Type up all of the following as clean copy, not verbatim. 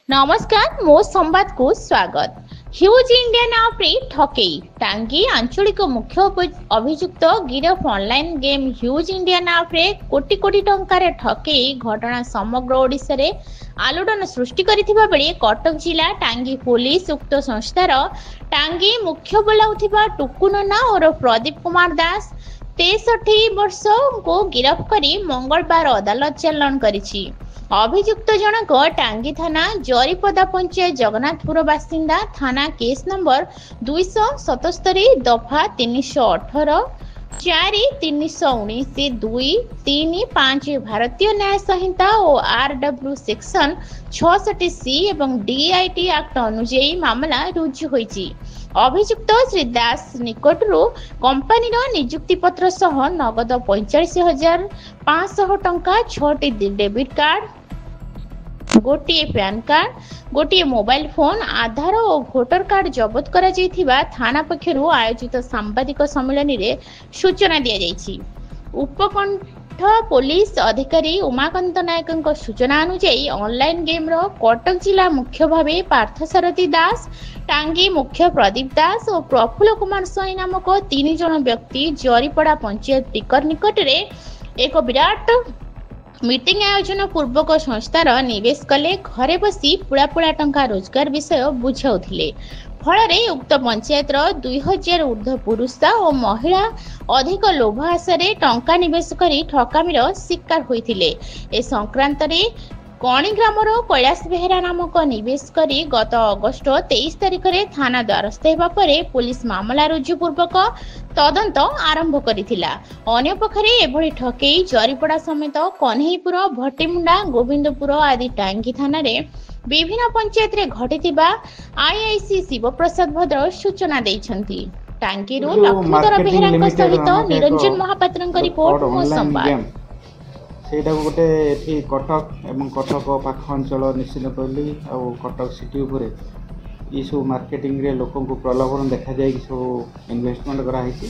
नमस्कार मो संवाद को स्वागत। ह्यूज इंडिया नाम रे ठकेई टांगी आंचलिक मुख्य अभियुक्त गिरफ ऑनलाइन गेम ह्यूज इंडिया नाम रे कोटी कोटी टंकार ठकेई घटना समग्र ओडिशा रे आलोड़न सृष्टि करिथिबा बेले कटक जिला टांगी पुलिस उक्त संस्थार टांगी मुख्य बोलाउथिबा टुकु नना और प्रदीप कुमार दास 63 वर्ष को गिरफ्त करी मंगलवार अदालत चालान करिछि। अभियुक्त जनक टांगी थाना जरीपदा पंचायत जगन्नाथपुर बासिंदा थाना केस नंबर 277 दफा 318 4 319 2 3 5 भारतीय न्याय संहिता और RW सेक्शन 66C एवं DIT एक्ट अनुଯାयी मामला रुजु होइछि। अभियुक्त श्री दास निकटरू कंपनी नियुक्ति पत्र सह नगद 45,500 टंका 6टी डेबिट कार्ड गोटे पैन कार्ड गोटे मोबाइल फोन आधार और भोटर कार्ड जबत करा जायथिबा थाना पक्षरु आयोजित सांबादिक सम्मेलन रे सूचना दिया जायछि। उपकंठ पुलिस अधिकारी उमाकांत नायक सूचना अनुसार ऑनलाइन गेम रो कटक जिला मुख्य भावे पार्थसारथी दास टांगी मुख्य प्रदीप दास और प्रफुल्ल कुमार स्वाई नामक 3 जन व्यक्ति जरीपड़ा पंचायत टिकर निकट रे एक विराट मीटिंग आयोजन पूर्वक संस्थार निवेश कले घरे बसी पुड़ा पुड़ा टंका रोजगार विषय बुझाउथिले। फल उक्त पंचायत 2000 ऊर्ध्व पुरुष और महिला अधिक लोभ आशारे टंका निवेश करी ठकामीर शिकार होइथिले। ए संक्रांत रे कणी ग्रामर कैलाश बेहेरा नामक निवेश करी गत अगस्ट 23 तारिख रे थाना द्वारस्थ हेबा परे पुलिस मामला रुजु पूर्वक तदंत आरंभ करिथिला। अन्य पक्षरे एभली ठकेई जरीपड़ा समेत कन्हईपुर भट्टीमुंडा गोविंदपुर आदि टांगी थाना रे विभिन्न पंचायत रे घटिथिबा आईआईसी शिवप्रसाद भद्र सूचना दैछंती। टांगीरू लक्ष्मीधर बेहेरा सहित निरंजन महापात्र रिपोर्ट मो संवाद। ସେଇଟା ଗୋଟେ ଏଠି କଟକ ଏବଂ କଟକ ପାଖ ଅଞ୍ଚଳ ନିଶ୍ଚିତ କହିଲି ଆଉ କଟକ ସିଟି ଉପରେ ଏସବୁ ମାର୍କେଟିଂରେ ଲୋକଙ୍କୁ ପ୍ରଲୋଭନ ଦେଖାଯାଇକି ସବୁ ଇନଭେଷ୍ଟମେଣ୍ଟ କରାହେଇଛି।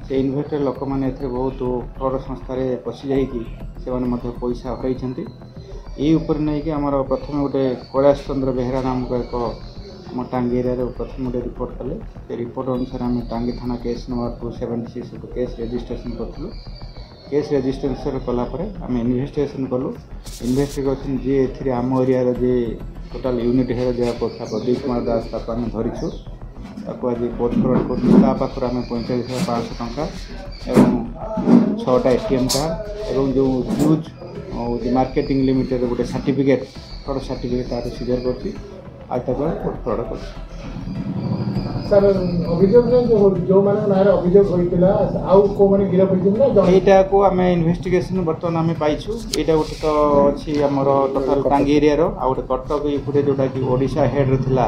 ସେ ଇନଭେଷ୍ଟର ଲୋକମାନେ ଏଥିରେ ବହୁତ ଫ୍ରଡ୍ ସଂସ୍ଥାରେ ପଶିଯାଇକି ସେମାନେ ମଧ୍ୟ ପଇସା ହରାଇଛନ୍ତି। ଏଇ ଉପରେ ନେଇକି ଆମର ପ୍ରଥମେ ଗୋଟେ କୈଳାଶ ଚନ୍ଦ୍ର ବେହେରା ନାମକ ଏକ ଆମ ଟାଙ୍ଗୀ ଏରିଆରେ ପ୍ରଥମେ ଗୋଟେ ରିପୋର୍ଟ କଲେ। ସେ ରିପୋର୍ଟ ଅନୁସାରେ ଆମେ ଟାଙ୍ଗୀ ଥାନା କେସ୍ ନମ୍ବର 276 କେସ୍ ରେଜିଷ୍ଟ୍ରେସନ୍ କରିଥିଲୁ। केस रेजिस्ट्रेशन कलापर आम इन्वेस्टिगेशन कलु। इन्वेस्टिगेशन जी ए आम एरिया जे टोटाल यूनिट हेड जहाँ पड़ा प्रदीप कुमार दास आम धरीछु आज कोर्ट फ्रड कर पाखर आम 45,500 टंका एवं 6टा ATM कार्ड और जो ह्यूज मार्केटिंग लिमिटेड गोटे सर्टिफिकेट फ्रड सर्टिफिकेट तार सीजर कर कोर्ट फ्रड कर सर अभियोग जो माने नारे अभियोग होइतिला आउ को माने गिरफ होइतिला ना एटा को हमें इन्वेस्टिगेशन बर्तमान हमें पाइछु। एटा गोटे तो अछि हमर टोटल टांगी एरिया रो आ गोटे कटक इपुटे जोटा कि ओडिशा हेड रे थिला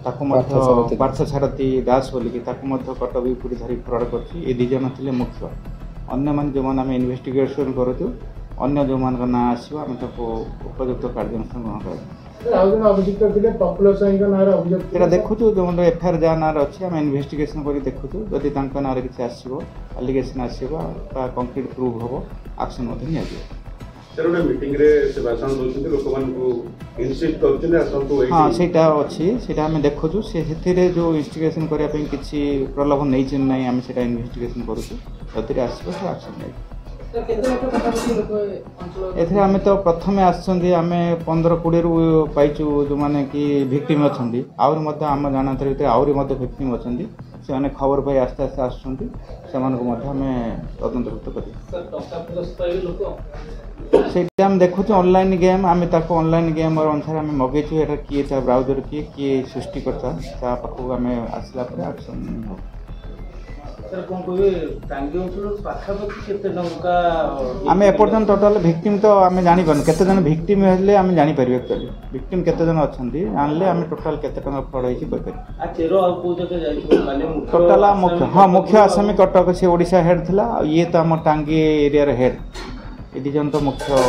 ताको मध्य पार्थसारथी दास बोली कि ताको मध्य कटक इपुटे धरी फ्रड करछि। ए दि जन थिले मुख्य अन्य मान जो मान हमें इन्वेस्टिगेशन करथु अन्य जो मान का ना आसीबो हम ताको उपयुक्त कार्यानुष्ठान ग्रहण करब। अभियुक्त थे प्रफुल्ल स्वाई नारे अभियोग देखु जो एफआईआर जहाँ ना अच्छी आम इन्वेस्टिगेशन कर देखु जदि ना किसी आसो आलिगेसन आसो कंक्रीट प्रूव हम एक्शन हाँ सेटा अच्छी से आम देखु से जो इन्वेस्टिगेशन करने किसी प्रलोभन नहीं ना आम से इन्वेस्टिगेशन करुँ आसो एक्शन नहीं। एथे आमे तो प्रथमे आछंदी आमे 15-20 रु पाइछु जो माने कि विक्टिम अछंदी आउर मध्य आम जानत भितर आउर मध्य विक्टिम अछंदी से माने खबर पाई आस्ते आस्ते आछंदी से मानको मध्य हमें तदंतरुक्त करी सर टका प्लस पाइ लोक सेटा हम देखु ऑनलाइन गेम आमे ताको ऑनलाइन गेम और अनुसार आमे मगेछु एटा किए ता ब्राउजर किए सृष्टि करता ता पाखो आमे आसला पर एक्शन हो। सर कौन कहबे टांगी अंचल पाखापाखि केते टंका आमे एपर्तन टोटल विक्टिम तो आमे जानि पानु केते जन विक्टिम हेले आमे जानि परिबे एक्चुअली विक्टिम केते जन अछंती जानले आमे टोटल केते टंका फ्रॉड होइछि कहि पारि आ तेरो आ को जके जाइछो माने टोटल मुख्य हां मुख्य आसामी कटक से ओडिशा हेड थिला ये तो हम टांगी एरिया रे हेड एदि जन तो मुख्य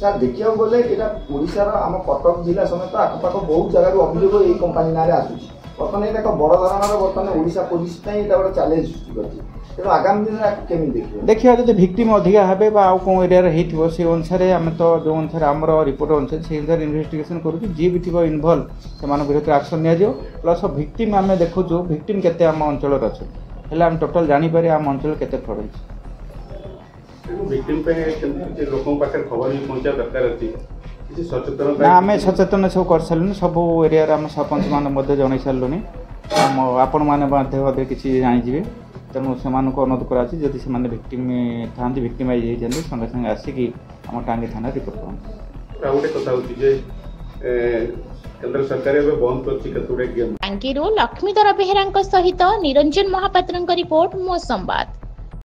सर देखियो बोले एटा ओडिसा रो हम कटक जिला समेत आखपाख बहुत जगह अभियोग ए कंपनी नारे आसुछि ବର୍ତ୍ତମାନ ଏଇଟା ଏକ ବଡ଼ ଧରଣର ବର୍ତ୍ତମାନ ଓଡ଼ିଶା ପୋଲିସ ପାଇଁ ଏଇଟା ଗୋଟେ ଚ୍ୟାଲେଞ୍ଜ ସୃଷ୍ଟି କରିଛି ତେଣୁ ଆଗାମୀ ଦିନରେ ଆକୁ କେମିତି ଦେଖିବେ ଦେଖିବା ଯଦି ଭିକ୍ଟିମ୍ ଅଧିକା ହେବେ ବା ଆଉ କେଉଁ ଏରିଆରେ ହେଇଥିବ ସେ ଅନୁସାରେ ଆମେ ତ ଯେଉଁ ଅନୁସାରେ ଆମର ରିପୋର୍ଟ ଅନୁସାରେ ସେଇ ଅନୁସାରେ ଇନଭେଷ୍ଟିଗେସନ୍ କରୁଛୁ ଯିଏ ବି ଥିବ ଇନଭଲ୍ଭ ସେମାନଙ୍କ ବିରୁଦ୍ଧରେ ଆକ୍ସନ୍ ନିଆଯିବ ପ୍ଲସ୍ ଭିକ୍ଟିମ୍ ଆମେ ଦେଖୁଛୁ ଭିକ୍ଟିମ୍ କେତେ ଆମ ଅଞ୍ଚଳରେ ଅଛନ୍ତି ହେଲେ ଆମେ ଟୋଟାଲ୍ ଜାଣିପାରିବା ଆମ ଅଞ୍ଚଳରେ କେତେ ଫ୍ରଡ୍ ହେଇଛି ଭିକ୍ଟିମ୍ ପାଇଁ କେମିତି ଲୋକଙ୍କ ପାଖରେ ଖବର ବି ପହଞ୍ଚିବା ଦରକାର ଅଛି କିଛି ସଚେତନତା ନା ଆମେ ସଚେତନ ସବୁ କରିସାରିଲୁଣି ସବୁ ଏରିଆରେ ଆମ ସରପଞ୍ଚମାନେ ମଧ୍ୟ ଜଣାଇ ସାରିଲୁଣି ଆମ ଆପଣମାନେ ମଧ୍ୟ କିଛି ଜାଣିଯିବେ ତେଣୁ ସେମାନଙ୍କୁ ଅନୁରୋଧ କରାଯାଇଛି ଯଦି ସେମାନେ ଭିକ୍ଟିମ୍ ଥାଆନ୍ତି ଭିକ୍ଟିମାଇଜ୍ ହେଇଥାନ୍ତି ସଙ୍ଗେ ସଙ୍ଗେ ଆସିକି ଆମ ଟାଙ୍ଗୀ ଥାନାରେ ରିପୋର୍ଟ କରନ୍ତି ଆଉ ଗୋଟେ କଥା ହେଉଛି ଯେ କେନ୍ଦ୍ର ସରକାର ଏବେ ବନ୍ଦ କରିଛି କେତେ ଗୁଡ଼ିଏ ଗେମ୍ ଟାଙ୍ଗୀରୁ ଲକ୍ଷ୍ମୀଧର ବେହେରାଙ୍କ ସହିତ ନିରଞ୍ଜନ ମହାପାତ୍ରଙ୍କ ରିପୋର୍ଟ ମୋ ସମ୍ବାଦ।